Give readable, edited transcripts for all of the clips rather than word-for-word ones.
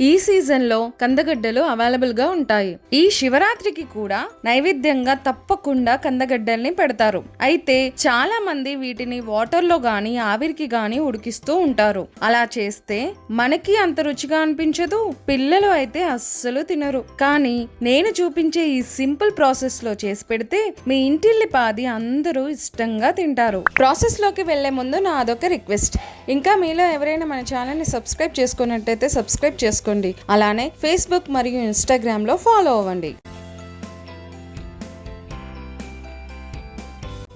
ఈ సీజన్ లో కందగడ్డలు అవైలబుల్ గా ఉంటాయి. ఈ శివరాత్రికి కూడా నైవేద్యంగా తప్పకుండా కందగడ్డల్ని పెడతారు. అయితే చాలా మంది వీటిని వాటర్ లో గాని ఆవిరికి గాని ఉడికిస్తూ ఉంటారు. అలా చేస్తే మనకి అంత రుచిగా అనిపించదు, పిల్లలు అయితే అస్సలు తినరు. కానీ నేను చూపించే ఈ సింపుల్ ప్రాసెస్ లో చేసి పెడితే మీ ఇంటిల్లిపాది అందరూ ఇష్టంగా తింటారు. ప్రాసెస్ లోకి వెళ్లే ముందు నా అదొక రిక్వెస్ట్, ఇంకా మీలో ఎవరైనా మన ఛానల్ ని సబ్స్క్రైబ్ చేసుకున్నట్టయితే సబ్స్క్రైబ్ చేసుకోండి. అలానే ఫేస్బుక్ మరియు ఇన్స్టాగ్రామ్ లో ఫాలో అవ్వండి.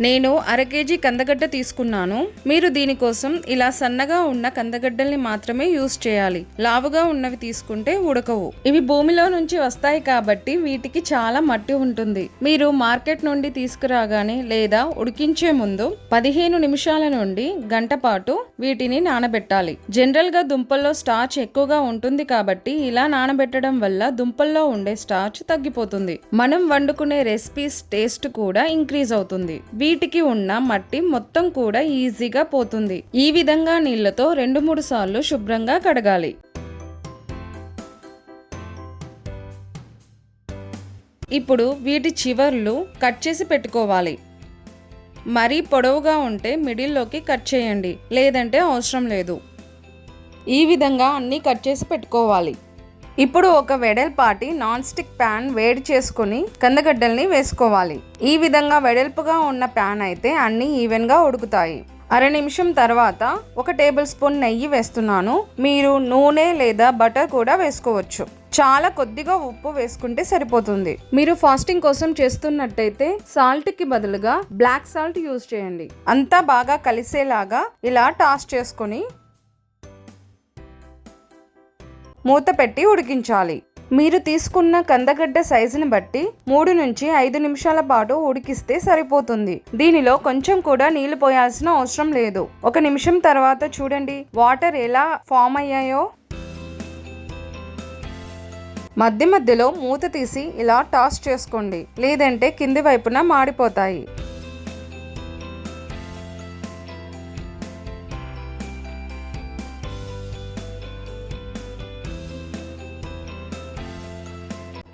నేను 1/2 కేజీ కందగడ్డ తీసుకున్నాను. మీరు దీనికోసం ఇలా సన్నగా ఉన్న కందగడ్డల్ని మాత్రమే యూజ్ చేయాలి. లావుగా ఉన్నవి తీసుకుంటే ఉడకవు. ఇవి భూమిలో నుంచి వస్తాయి కాబట్టి వీటికి చాలా మట్టి ఉంటుంది. మీరు మార్కెట్ నుండి తీసుకురాగానే లేదా ఉడికించే ముందు 15 నిమిషాల నుండి గంట పాటు వీటిని నానబెట్టాలి. జనరల్ గా దుంపల్లో స్టార్చ్ ఎక్కువగా ఉంటుంది కాబట్టి ఇలా నానబెట్టడం వల్ల దుంపల్లో ఉండే స్టార్చ్ తగ్గిపోతుంది. మనం వండుకునే రెసిపీస్ టేస్ట్ కూడా ఇంక్రీజ్ అవుతుంది. వీటికి ఉన్న మట్టి మొత్తం కూడా ఈజీగా పోతుంది. ఈ విధంగా నీళ్లతో 2-3 సార్లు శుభ్రంగా కడగాలి. ఇప్పుడు వీటి చివర్లు కట్ చేసి పెట్టుకోవాలి. మరీ పొడవుగా ఉంటే మిడిల్లోకి కట్ చేయండి, లేదంటే అవసరం లేదు. ఈ విధంగా అన్నీ కట్ చేసి పెట్టుకోవాలి. ఇప్పుడు ఒక వెడల్పాటి నాన్ స్టిక్ ప్యాన్ వేడి చేసుకుని కందగడ్డల్ని వేసుకోవాలి. ఈ విధంగా వెడల్పుగా ఉన్న ప్యాన్ అయితే అన్నీ ఈవెన్గా ఉడుకుతాయి. 1/2 నిమిషం తర్వాత 1 టేబుల్ స్పూన్ నెయ్యి వేస్తున్నాను. మీరు నూనె లేదా బటర్ కూడా వేసుకోవచ్చు. చాలా కొద్దిగా ఉప్పు వేసుకుంటే సరిపోతుంది. మీరు ఫాస్టింగ్ కోసం చేస్తున్నట్టయితే సాల్ట్ కి బదులుగా బ్లాక్ సాల్ట్ యూజ్ చేయండి. అంతా బాగా కలిసేలాగా ఇలా టాస్ చేసుకొని మూత పెట్టి ఉడికించాలి. మీరు తీసుకున్న కందగడ్డ సైజుని బట్టి 3 నుంచి 5 నిమిషాల పాటు ఉడికిస్తే సరిపోతుంది. దీనిలో కొంచెం కూడా నీళ్లు పోయాల్సిన అవసరం లేదు. 1 నిమిషం తర్వాత చూడండి వాటర్ ఎలా ఫామ్ అయ్యాయో. మధ్య మధ్యలో మూత తీసి ఇలా టాస్ చేసుకోండి, లేదంటే కింది వైపున మాడిపోతాయి.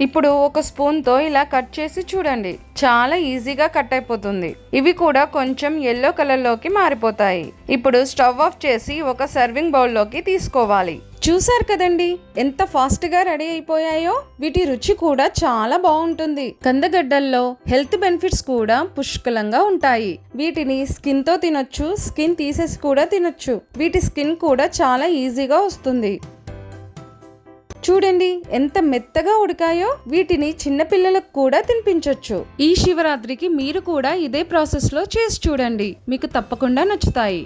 ఇప్పుడు ఒక స్పూన్తో ఇలా కట్ చేసి చూడండి, చాలా ఈజీగా కట్ అయిపోతుంది. ఇవి కూడా కొంచెం ఎల్లో కలర్లోకి మారిపోతాయి. ఇప్పుడు స్టవ్ ఆఫ్ చేసి ఒక సర్వింగ్ బౌల్లోకి తీసుకోవాలి. చూసారు కదండి ఎంత ఫాస్ట్గా రెడీ అయిపోయాయో. వీటి రుచి కూడా చాలా బాగుంటుంది. కందగడ్డల్లో హెల్త్ బెనిఫిట్స్ కూడా పుష్కలంగా ఉంటాయి. వీటిని స్కిన్ తో తినొచ్చు, స్కిన్ తీసేసి కూడా తినొచ్చు. వీటి స్కిన్ కూడా చాలా ఈజీగా వస్తుంది. చూడండి ఎంత మెత్తగా ఉడికాయో. వీటిని చిన్నపిల్లలకు కూడా తినిపించొచ్చు. ఈ శివరాత్రికి మీరు కూడా ఇదే ప్రాసెస్ లో చేసి చూడండి, మీకు తప్పకుండా నచ్చుతాయి.